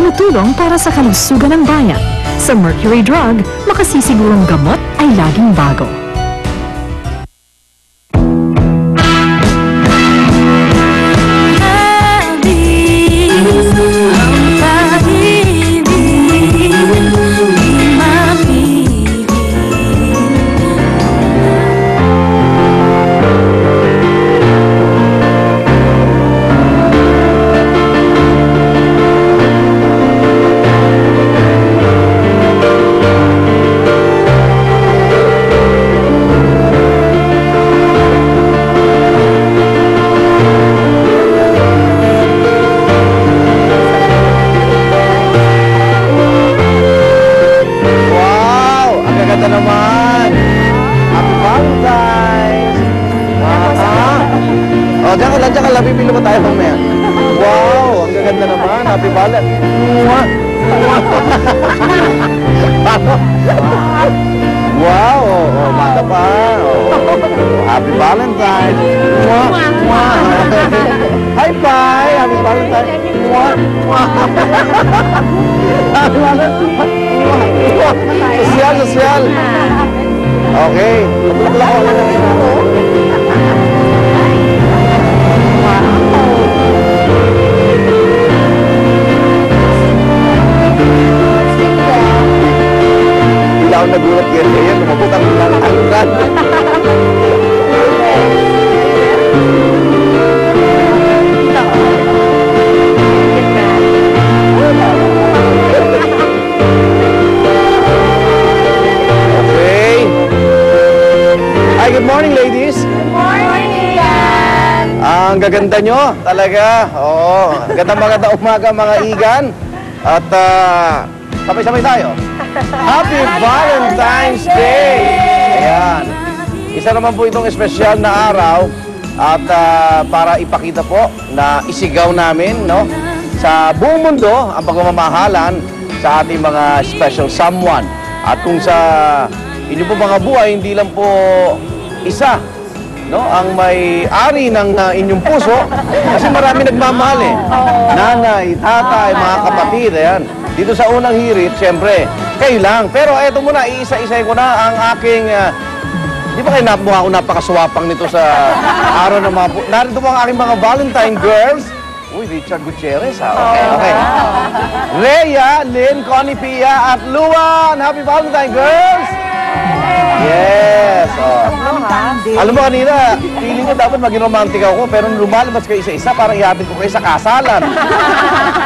tumutulong para sa kalusugan ng bayan. Sa Mercury Drug, makasisigurong gamot ay laging bago. Pipili mo tayo mamaya. Wow, ang gaganda naman. Happy Valentine. Wow, mata pa. Happy Valentine. Hi, bye. Happy Valentine. Happy Valentine. Sosyal, sosyal. Okay. Ako nagulat yan, lumabot ang lalangkan. Okay. Hi, good morning, ladies. Good morning, Igan. Ang gaganda nyo, talaga. Oo, ganda umaga, mga Igan. At sabay-sabay tayo. Happy Valentine's Day! Ayan. Isa naman po itong espesyal na araw at para ipakita po na isigaw namin, no, sa buong mundo ang pagmamahalan sa ating mga special someone. At kung sa inyo po mga buhay, hindi lang po isa, no, ang may-ari ng inyong puso kasi marami nagmamahal eh. Nanay, tatay, mga kapatid, ayan. Dito sa unang hirit, siyempre, kayo lang. Pero eto muna, iisa-isay ko na ang aking... di ba kayo mukha ko napakaswapang nito sa araw ng mga... Narito po ang aking mga Valentine girls. Uy, Richard Gutierrez, ha? Okay, okay. Rhea, Lynn, Connie, Pia, at Luan. Happy Valentine, girls! Yes! Oh. Alam mo kanina, feeling ko dapat maging romantic ako, pero nung lumalabas kayo isa-isa, parang ihatid ko kayo sa kasalan.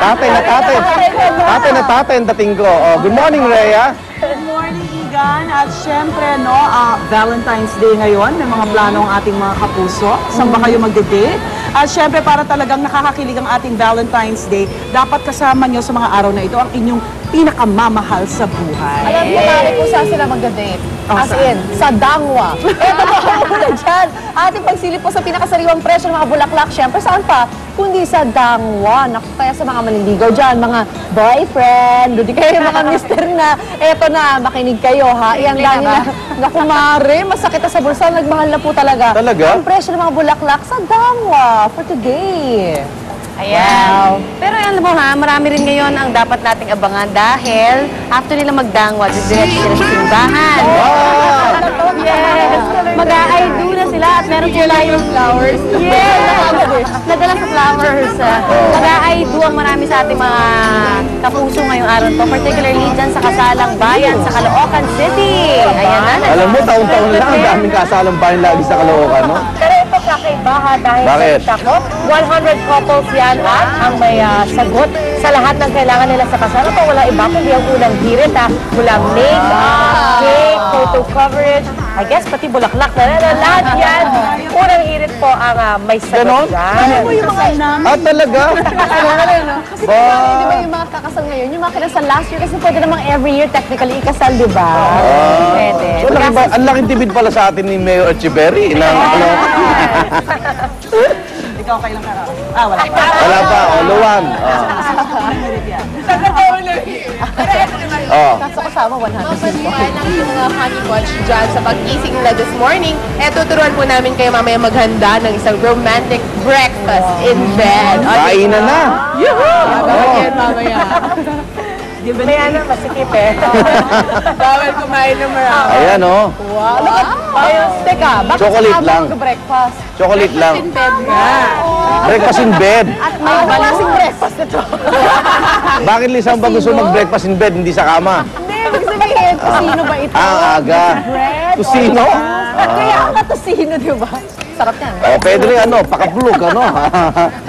Tatay na tatay. Tatay na tatay ang dating ko. Oh, good morning, Rhea. Good morning, Igan. At syempre, no, Valentine's Day ngayon. May mga plano ang ating mga kapuso. Saan ba kayo magde-date? At syempre, para talagang nakakakilig ang ating Valentine's Day, dapat kasama nyo sa mga araw na ito ang inyong pinakamamahal sa buhay. Alam niyo, Mari, kung saan sila magde-date? As in, sa Dangwa. Ito po ang muna dyan. Ating pagsilip po sa pinakasariwang presyo ng mga bulaklak. Siyempre, saan pa? Kundi sa Dangwa. Naku, kaya sa mga maniligaw dyan, mga boyfriend, hindi kayo mga mister na, eto na, makinig kayo, ha? Iyang dahil na, naku, Mari, masakit na sa bulsa, nagmahal na po talaga. Talaga? Ang presyo ng mga bulaklak sa Dangwa for today. Ayan. Wow. Pero alam mo ha, marami rin ngayon ang dapat nating abangan dahil after nila magdangwa, didiretso sila sa simbahan. Wow! Yes! Mag-a-I-do na sila at meron po tayong flowers. Yes! Nadala sa flowers. Mag-a-I-do ang marami sa ating mga kapuso ngayong araw to, particularly dyan sa Kasalang Bayan sa Caloocan City. Ayan na. Alam mo, taon-taon lang ang daming kasalang bayan lagi sa Caloocan, no? Pero ito kakaibaha dahil Bakit? sa ko, 100 couples yan at ang may sagot sa lahat ng kailangan nila sa kasal. Ito wala iba kundi ang unang hirit mula make-up, cake, photo coverage, I guess pati bulaklak na lahat yan. Unang hirit po ang may sagot Ganon? dyan. Alam mo yung mga namin? Ah, talaga? Kasi di ba yung mga kakasal ngayon, yung mga kinasal last year, kasi pwede namang every year technically ikasal, di ba? Pwede. So, ang laking tibid pala sa atin ni Mayor Echeverry. Ikaw kailan ka? Wala pa. Wala pa, Luwan. Kaso kasama 100 Mapanuan ang mga honey bunch dyan sa pag-gising nila this morning. Tuturuan po namin kayo mamaya maghanda ng isang romantic breakfast in bed. Kainan na. Yuhu! Gagawin yan mamaya. May masikip eh. Bawal kumain ng marami. Ayan, oh. Wow. Ayun, teka, bakit Chocolate kasama lang. mag-breakfast? Chocolate lang. In bed nga. Breakfast in bed. At may klaseng breakfast ito. Bakit Lisang ba gusto mag-breakfast in bed, hindi sa kama? Hindi, ibig sabihin, tusino ba ito? Ang aga. Bread? Tusino? Kaya ang katusino, di ba? Sarap yan. Oh, pwede rin pakaplog,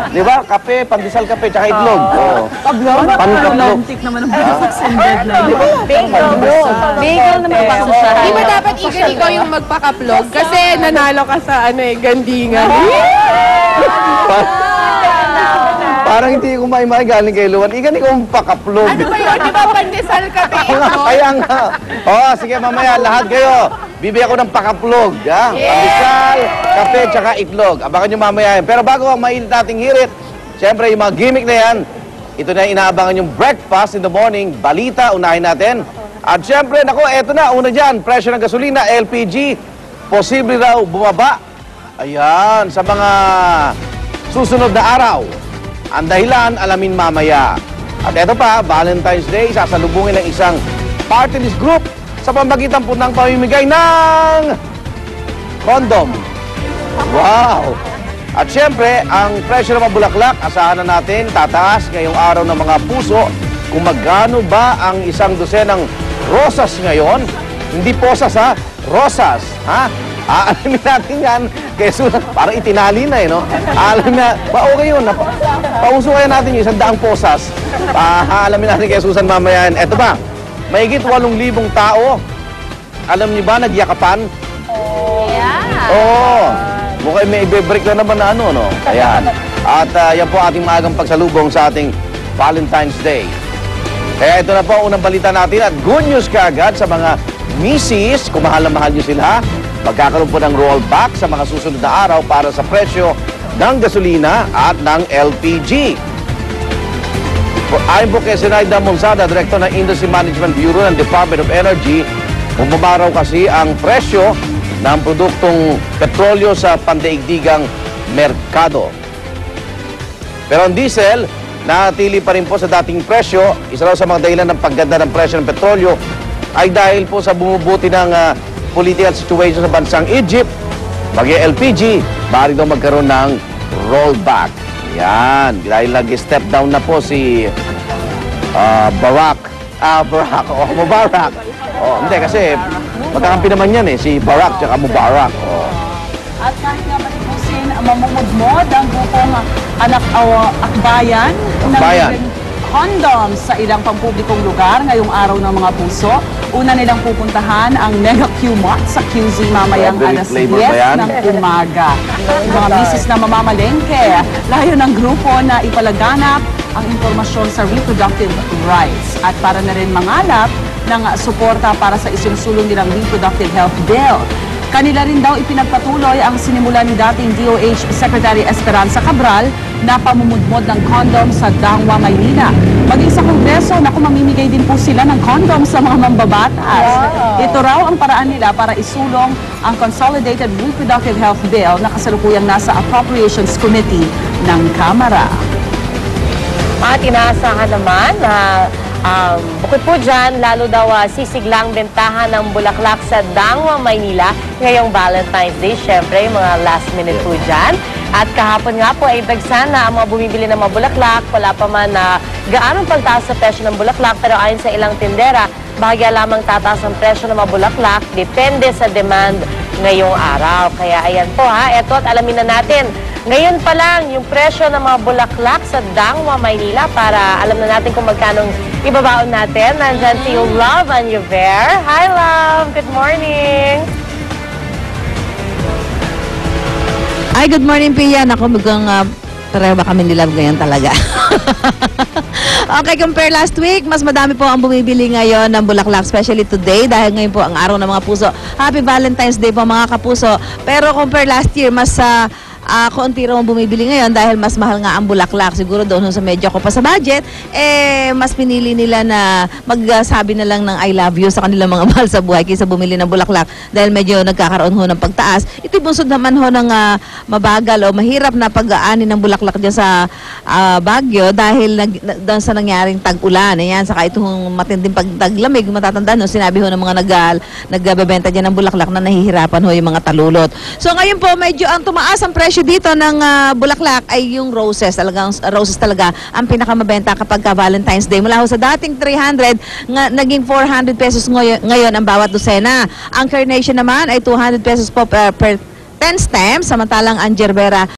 Di ba? Kape, pandesal kape, tsaka itlog. Oh. Kablog? Pankaplog. Romantic naman ang breakfast in bed na yun. Bagel. Bagel na magpapasasyahan. Di ba dapat ikaw yung magpaka-vlog? Kasi nanalo ka sa gandingan. Parang hindi ko maimay galing kay Luan. Igan ikaw ang pakaplog. Ano ba yun? Di ba pandesal kape? Kaya nga. Oh, sige mamaya, lahat kayo. Bibigyan ko ng pakaplog, ha? Pandesal, kape, tsaka itlog. Abangan nyo mamaya yan. Pero bago ang mainit nating hirit, siyempre yung mga gimmick na yan, ito na yung inaabangan yung breakfast in the morning. Balita, unahin natin. At siyempre, nako, eto na, una dyan, presyo ng gasolina, LPG, posible raw bumaba. Ayan, sa mga susunod na araw. Ang dahilan, alamin mamaya. At eto pa, Valentine's Day, sasalubungin ng isang party list group sa pamagitan po ng pamimigay ng condom. Wow! At syempre, ang presyo ng mga bulaklak, asahan na natin, tataas ngayong araw ng mga puso. Kung magkano ba ang isang dosenang rosas ngayon? Hindi posas, ha? Rosas, ha? Alamin natin yan. Kaya parang itinali na, no? Alamin na, okay yun. Pauso kaya natin yung 100 posas. Alamin natin kay Susan mamaya yan. Eto ba? Mahigit 8,000 tao. Alam niyo ba, nagyakapan? Yeah. Oo. Mukhang may i-break na naman na no? Ayan. At yan po ating maagang pagsalubong sa ating Valentine's Day. Kaya ito na po ang unang balita natin at good news kaagad sa mga misis, kung mahal na mahal nyo sila, magkakaroon po ng rollback sa mga susunod na araw para sa presyo ng gasolina at ng LPG. Ayon po kay Zenaida Monzada, Director ng Industry Management Bureau ng Department of Energy, bumaba raw kasi ang presyo ng produktong petrolyo sa pandaigdigang merkado. Pero ang diesel, natili pa rin po sa dating presyo. Isa raw sa mga dahilan ng pagganda ng presyo ng petrolyo ay dahil po sa bumubuti ng political situation sa bansang Egypt. Mag-LPG, maaari daw magkaroon ng rollback. Yan, dahil nag-step down na po si Mubarak. Oh, hindi kasi magkakampi naman yan si Barack tsaka Mubarak. Oh. At kahit nga matipusin, mamumudmod ang grupong akbayan ng condoms sa ilang pampublikong lugar ngayong araw ng mga puso. Una nilang pupuntahan ang Mega Q-Mart sa QZ mamayang alas 10 ng umaga. Mga misis na mamamalengke, layo ng grupo na ipalaganap ang impormasyon sa reproductive rights at para na rin mangalap ng suporta para sa isinusulong nilang reproductive health bill. Kanila rin daw ipinagpatuloy ang sinimula ni dating DOH Secretary Esperanza Cabral na pamumudmod ng condom sa Dangwa, Maynila. Maging sa Kongreso, mamimigay din po sila ng condom sa mga mambabatas. Ito raw ang paraan nila para isulong ang Consolidated Reproductive Health Bill na kasalukuyang nasa Appropriations Committee ng Kamara. At inaasahan naman na bukod po dyan, lalo daw sisiglang bentahan ng bulaklak sa Dangwa, Maynila ngayong Valentine's Day. Siyempre, yung mga last minute po dyan. At kahapon nga po ay dagsan na ang mga bumibili ng mga bulaklak. Wala pa man na gaanong pagtaas sa presyo ng bulaklak. Pero ayon sa ilang tindera, bahagya lamang tataas ang presyo ng mga bulaklak. Depende sa demand ngayong araw. Kaya ayan po eto at alamin na natin. Ngayon pa lang yung presyo ng mga bulaklak sa Dangwa, Maynila para alam na natin kung magkanong ibabaon natin. Nandyan si Love Anyover. Hi, Love! Good morning! Ay, good morning, Pia. Naku, mukhang pareho ba kami ni Love ngayon talaga? Okay, compare last week, mas madami po ang bumibili ngayon ng bulaklak, especially today, dahil ngayon po ang araw ng mga puso. Happy Valentine's Day po mga kapuso. Pero compare last year, mas konti raw ang bumibili ngayon dahil mas mahal nga ang bulaklak. Siguro doon sa medyo ko pa sa budget, mas pinili nila na magsabi na lang ng I love you sa kanilang mga mahal sa buhay kaysa bumili ng bulaklak dahil medyo nagkakaroon ho ng pagtaas. Ito'y bunsod naman ho ng mabagal o mahirap na pag-aani ng bulaklak dyan sa Baguio dahil doon sa nangyaring tag-ulan. Ayan, saka itong matinding pagtaglamig, matatandaan no, sinabi ho ng mga nagbebenta dyan ng bulaklak na nahihirapan ho yung mga talulot. So ngayon po, medyo ang tumaas ang presyo dito ng bulaklak ay yung roses. Talagang roses talaga ang pinakamabenta kapag Valentine's Day. Mula ho sa dating 300, naging 400 pesos ngayon ang bawat dosena. Ang carnation naman ay 200 pesos po per 10 stems, samantalang ang gerbera